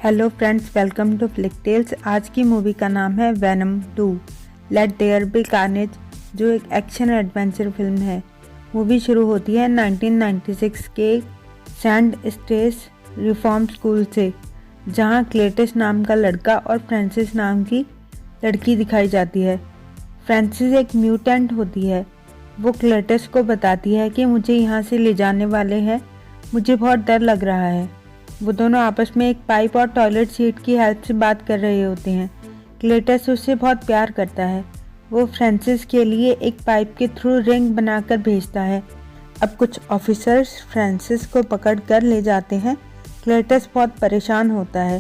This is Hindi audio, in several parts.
Hello friends, welcome to flick tales. आज की मूवी का नाम है Venom 2 let there be carnage, जो एक एक्शन एडवेंचर फिल्म है। मूवी शुरू होती है 1996 के सेंट स्टेस रिफॉर्म स्कूल से, जहां क्लेटस नाम का लड़का और फ्रांसिस नाम की लड़की दिखाई जाती है। फ्रांसिस एक म्यूटेंट होती है। वो क्लेटस को बताती है कि मुझे यहाँ से ले जाने वाले हैं, मुझे बहुत डर लग रहा है। वो दोनों आपस में एक पाइप और टॉयलेट सीट की हेल्प से बात कर रहे होते हैं। क्लेटस उससे बहुत प्यार करता है। वो फ्रांसिस के लिए एक पाइप के थ्रू रिंग बनाकर भेजता है। अब कुछ ऑफिसर्स फ्रांसिस को पकड़ कर ले जाते हैं। क्लेटस बहुत परेशान होता है।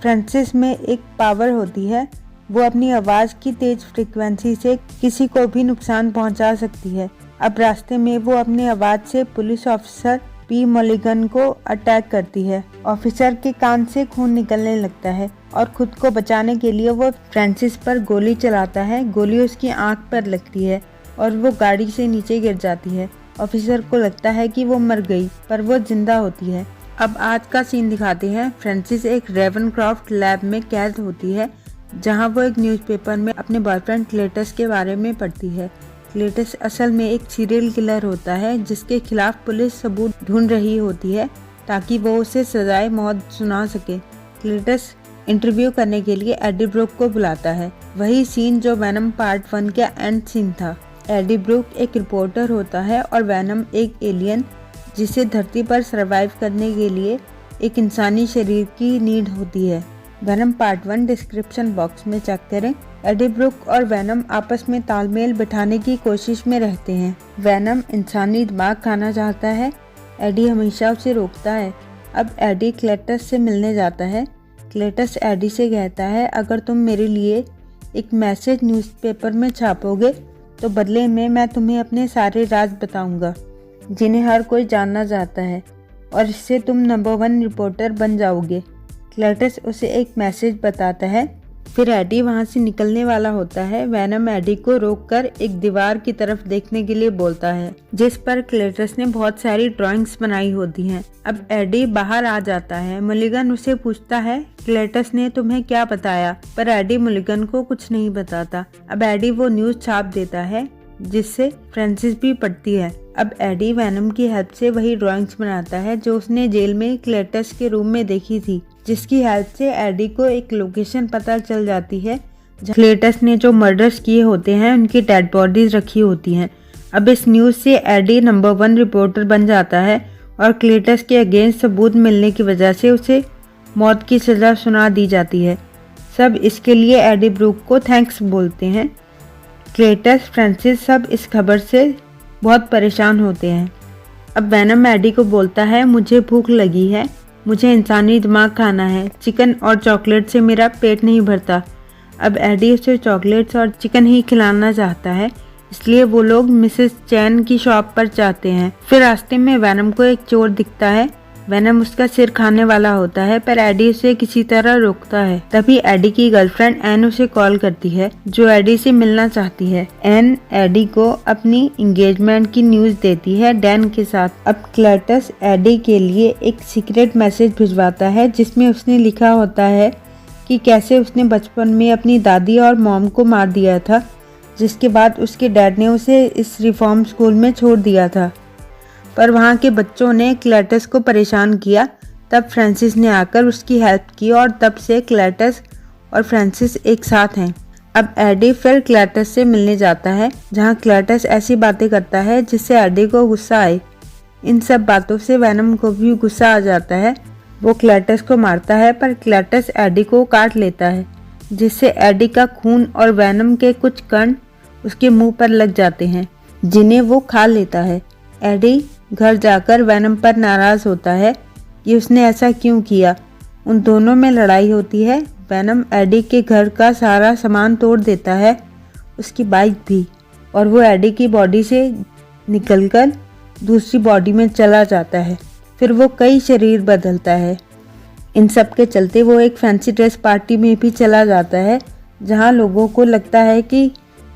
फ्रांसिस में एक पावर होती है, वो अपनी आवाज़ की तेज फ्रीक्वेंसी से किसी को भी नुकसान पहुंचा सकती है। अब रास्ते में वो अपनी आवाज़ से पुलिस ऑफिसर पी मलिगन को अटैक करती है। ऑफिसर के कान से खून निकलने लगता है और खुद को बचाने के लिए वो फ्रांसिस पर गोली चलाता है। गोली उसकी आंख पर लगती है और वो गाड़ी से नीचे गिर जाती है। ऑफिसर को लगता है कि वो मर गई, पर वो जिंदा होती है। अब आज का सीन दिखाते हैं। फ्रांसिस एक रेवनक्रॉफ्ट लैब में कैद होती है, जहां वो एक न्यूज़पेपर में अपने बॉयफ्रेंड क्लेटस के बारे में पढ़ती है। क्लेटस असल में एक सीरियल किलर होता है, जिसके खिलाफ पुलिस सबूत ढूंढ रही होती है ताकि वो उसे सजाए मौत सुना सके। क्लेटस इंटरव्यू करने के लिए एडी ब्रूक को बुलाता है, वही सीन जो वेनम पार्ट 1 का एंड सीन था। एडी ब्रूक एक रिपोर्टर होता है और वेनम एक एलियन, जिसे धरती पर सरवाइव करने के लिए एक इंसानी शरीर की नीड होती है। वेनम पार्ट 1 डिस्क्रिप्शन बॉक्स में चेक करें। एडी ब्रूक और वेनम आपस में तालमेल बिठाने की कोशिश में रहते हैं। वेनम इंसानी दिमाग खाना चाहता है, एडी हमेशा उसे रोकता है। अब एडी क्लेटस से मिलने जाता है। क्लेटस एडी से कहता है, अगर तुम मेरे लिए एक मैसेज न्यूज़पेपर में छापोगे तो बदले में मैं तुम्हें अपने सारे राज बताऊंगा, जिन्हें हर कोई जानना चाहता है, और इससे तुम नंबर 1 रिपोर्टर बन जाओगे। क्लेटस उसे एक मैसेज बताता है। फिर एडी वहां से निकलने वाला होता है। वेनम एडी को रोककर एक दीवार की तरफ देखने के लिए बोलता है, जिस पर क्लेटस ने बहुत सारी ड्राइंग्स बनाई होती हैं। अब एडी बाहर आ जाता है। मलिगन उसे पूछता है, क्लेटस ने तुम्हें क्या बताया? पर एडी मलिगन को कुछ नहीं बताता। अब एडी वो न्यूज़ छाप देता है, जिससे फ्रांसिस भी पढ़ती है। अब एडी वेनम की हेल्प से वही ड्राइंग्स बनाता है जो उसने जेल में क्लेटस के रूम में देखी थी, जिसकी हेल्प से एडी को एक लोकेशन पता चल जाती है जहाँ क्लेटस ने जो मर्डर्स किए होते हैं उनकी डेड बॉडीज रखी होती हैं। अब इस न्यूज़ से एडी नंबर 1 रिपोर्टर बन जाता है और क्लेटस के अगेंस्ट सबूत मिलने की वजह से उसे मौत की सज़ा सुना दी जाती है। सब इसके लिए एडी ब्रूक को थैंक्स बोलते हैं। क्लेटस, फ्रांसिस सब इस खबर से बहुत परेशान होते हैं। अब वेनम एडी को बोलता है, मुझे भूख लगी है, मुझे इंसानी दिमाग खाना है, चिकन और चॉकलेट से मेरा पेट नहीं भरता। अब एडी उसे चॉकलेट्स और चिकन ही खिलाना चाहता है, इसलिए वो लोग मिसेस चैन की शॉप पर जाते हैं। फिर रास्ते में वेनम को एक चोर दिखता है। वेनम उसका सिर खाने वाला होता है, पर एडी उसे किसी तरह रोकता है। तभी एडी की गर्लफ्रेंड एन उसे कॉल करती है, जो एडी से मिलना चाहती है। एन एडी को अपनी एंगेजमेंट की न्यूज़ देती है डैन के साथ। अब क्लेटस एडी के लिए एक सीक्रेट मैसेज भिजवाता है, जिसमें उसने लिखा होता है कि कैसे उसने बचपन में अपनी दादी और मॉम को मार दिया था, जिसके बाद उसके डैड ने उसे इस रिफॉर्म स्कूल में छोड़ दिया था, पर वहाँ के बच्चों ने क्लेटस को परेशान किया। तब फ्रांसिस ने आकर उसकी हेल्प की और तब से क्लेटस और फ्रांसिस एक साथ हैं। अब एडी फिर क्लेटस से मिलने जाता है, जहाँ क्लेटस ऐसी बातें करता है जिससे एडी को गुस्सा आए। इन सब बातों से वेनम को भी गुस्सा आ जाता है। वो क्लेटस को मारता है, पर क्लेटस एडी को काट लेता है, जिससे एडी का खून और वेनम के कुछ कण उसके मुंह पर लग जाते हैं, जिन्हें वो खा लेता है। एडी घर जाकर वेनम पर नाराज होता है कि उसने ऐसा क्यों किया। उन दोनों में लड़ाई होती है। वेनम एडी के घर का सारा सामान तोड़ देता है, उसकी बाइक भी, और वो एडी की बॉडी से निकलकर दूसरी बॉडी में चला जाता है। फिर वो कई शरीर बदलता है। इन सब के चलते वो एक फैंसी ड्रेस पार्टी में भी चला जाता है, जहाँ लोगों को लगता है कि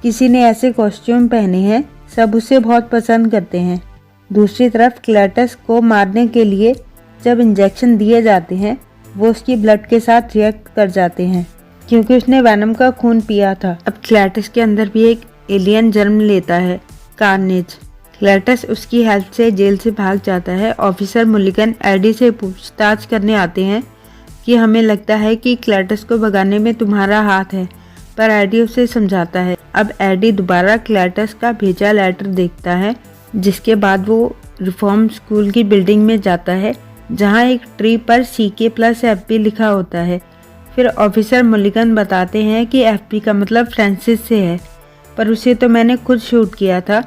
किसी ने ऐसे कॉस्ट्यूम पहने हैं। सब उसे बहुत पसंद करते हैं। दूसरी तरफ क्लेटस को मारने के लिए जब इंजेक्शन दिए जाते हैं वो उसकी ब्लड के साथ रिएक्ट कर जाते हैं क्योंकि उसने वैनम का खून पिया था। अब क्लैटस के अंदर भी एक एलियन जन्म लेता है, कार्नेज। क्लैटस उसकी हेल्प से जेल से भाग जाता है। ऑफिसर मुलिगन एडी से पूछताछ करने आते हैं कि हमें लगता है कि क्लैटस को भगाने में तुम्हारा हाथ है, पर एडी उसे समझाता है। अब एडी दोबारा क्लैटस का भेजा लेटर देखता है, जिसके बाद वो रिफॉर्म स्कूल की बिल्डिंग में जाता है जहां एक ट्री पर CK+FP लिखा होता है। फिर ऑफिसर मुलिगन बताते हैं कि FP का मतलब फ्रांसिस से है, पर उसे तो मैंने खुद शूट किया था,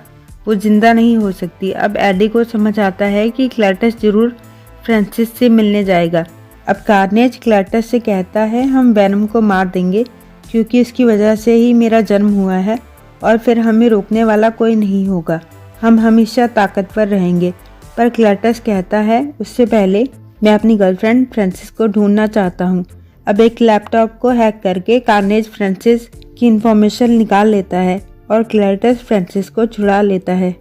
वो जिंदा नहीं हो सकती। अब एडी को समझ आता है कि क्लैटस जरूर फ्रांसिस से मिलने जाएगा। अब कार्नेज क्लैटस से कहता है हम वैनम को मार देंगे क्योंकि उसकी वजह से ही मेरा जन्म हुआ है और फिर हमें रोकने वाला कोई नहीं होगा, हम हमेशा ताकतवर रहेंगे। पर क्लैटस कहता है उससे पहले मैं अपनी गर्लफ्रेंड फ्रांसिस को ढूंढना चाहता हूँ। अब एक लैपटॉप को हैक करके कार्नेज फ्रांसिस की इंफॉर्मेशन निकाल लेता है और क्लैटस फ्रांसिस को छुड़ा लेता है।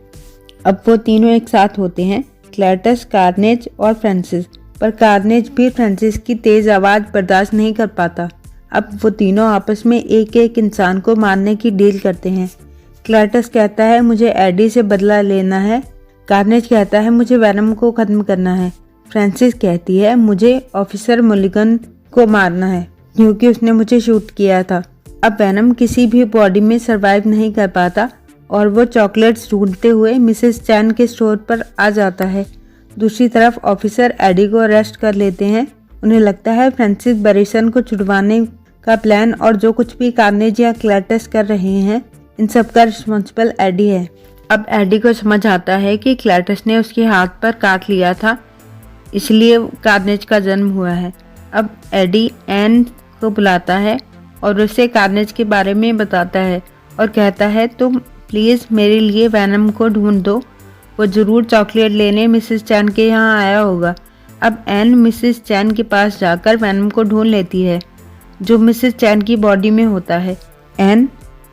अब वो तीनों एक साथ होते हैं, क्लैटस, कार्नेज और फ्रांसिस। पर कार्नेज भी फ्रांसिस की तेज आवाज़ बर्दाश्त नहीं कर पाता। अब वो तीनों आपस में एक एक इंसान को मारने की डील करते हैं। क्लैटस कहता है मुझे एडी से बदला लेना है। कार्नेज कहता है मुझे वैनम को ख़त्म करना है। फ्रांसिस कहती है मुझे ऑफिसर मुलिगन को मारना है क्योंकि उसने मुझे शूट किया था। अब वैनम किसी भी बॉडी में सरवाइव नहीं कर पाता और वो चॉकलेट्स ढूंढते हुए मिसेस चैन के स्टोर पर आ जाता है। दूसरी तरफ ऑफिसर एडी को अरेस्ट कर लेते हैं। उन्हें लगता है फ्रांसिस बरिसन को छुड़वाने का प्लान और जो कुछ भी कार्नेज या क्लैटस कर रहे हैं इन सब का रिस्पॉन्सिबल एडी है। अब एडी को समझ आता है कि क्लैटस ने उसके हाथ पर काट लिया था, इसलिए कार्नेज का जन्म हुआ है। अब एडी एन को बुलाता है और उसे कार्नेज के बारे में बताता है और कहता है तुम प्लीज़ मेरे लिए वैनम को ढूंढ दो, वो ज़रूर चॉकलेट लेने मिसेस चैन के यहाँ आया होगा। अब एन मिसेस चैन के पास जाकर वैनम को ढूंढ लेती है जो मिसेस चैन की बॉडी में होता है। एन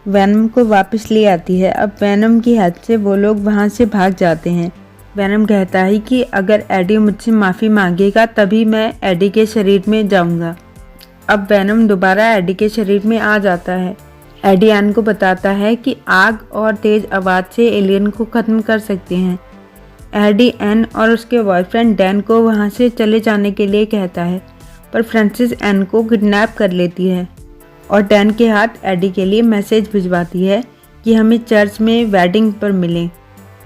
वैनम को वापस ले आती है। अब वैनम की हेल्प से वो लोग वहाँ से भाग जाते हैं। वैनम कहता है कि अगर एडी मुझसे माफ़ी मांगेगा तभी मैं एडी के शरीर में जाऊँगा। अब वैनम दोबारा एडी के शरीर में आ जाता है। एडी एन को बताता है कि आग और तेज़ आवाज़ से एलियन को ख़त्म कर सकते हैं। एडी एन और उसके बॉयफ्रेंड डैन को वहाँ से चले जाने के लिए कहता है, पर फ्रांसिस एन को किडनैप कर लेती है और डैन के हाथ एडी के लिए मैसेज भिजवाती है कि हमें चर्च में वेडिंग पर मिलें।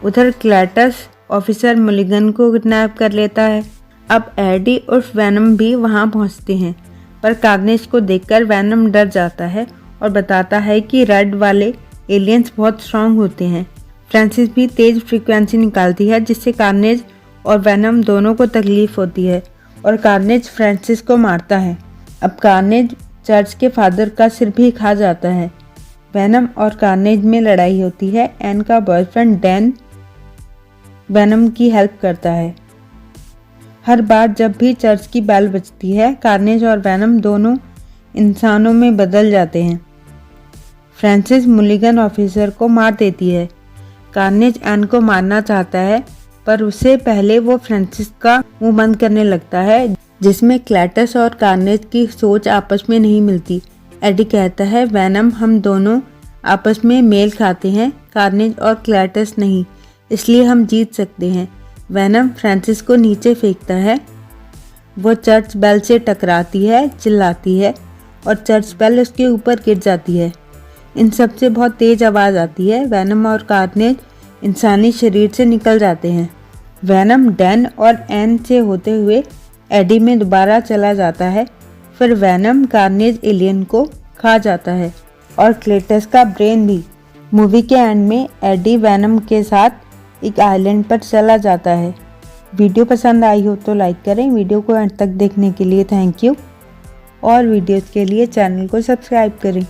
उधर क्लैटस ऑफिसर मुलिगन को किडनैप कर लेता है। अब एडी और वैनम भी वहां पहुंचते हैं, पर कार्नेज को देखकर वैनम डर जाता है और बताता है कि रेड वाले एलियंस बहुत स्ट्रांग होते हैं। फ्रांसिस भी तेज फ्रीक्वेंसी निकालती है जिससे कार्नेज और वैनम दोनों को तकलीफ होती है और कार्नेज फ्रांसिस को मारता है। अब कार्नेज चर्च के फादर का सिर भी खा जाता है। वैनम और कार्नेज में लड़ाई होती है। एन का बॉयफ्रेंड डैन वैनम की हेल्प करता है। हर बार जब भी चर्च की बेल बजती है कार्नेज और वैनम दोनों इंसानों में बदल जाते हैं। फ्रांसिस मुलिगन ऑफिसर को मार देती है। कार्नेज एन को मारना चाहता है पर उससे पहले वो फ्रांसिस का मुंह बंद करने लगता है, जिसमें क्लैटस और कार्नेज की सोच आपस में नहीं मिलती। एडी कहता है वैनम हम दोनों आपस में मेल खाते हैं, कार्नेज और क्लैटस नहीं, इसलिए हम जीत सकते हैं। वैनम फ्रांसिस को नीचे फेंकता है। वो चर्च बेल से टकराती है, चिल्लाती है और चर्च बेल उसके ऊपर गिर जाती है। इन सब से बहुत तेज आवाज़ आती है। वैनम और कार्नेज इंसानी शरीर से निकल जाते हैं। वैनम डैन और एन से होते हुए एडी में दोबारा चला जाता है। फिर वैनम कार्नेज एलियन को खा जाता है और क्लेटस का ब्रेन भी। मूवी के एंड में एडी वैनम के साथ एक आइलैंड पर चला जाता है। वीडियो पसंद आई हो तो लाइक करें। वीडियो को एंड तक देखने के लिए थैंक यू और वीडियोज़ के लिए चैनल को सब्सक्राइब करें।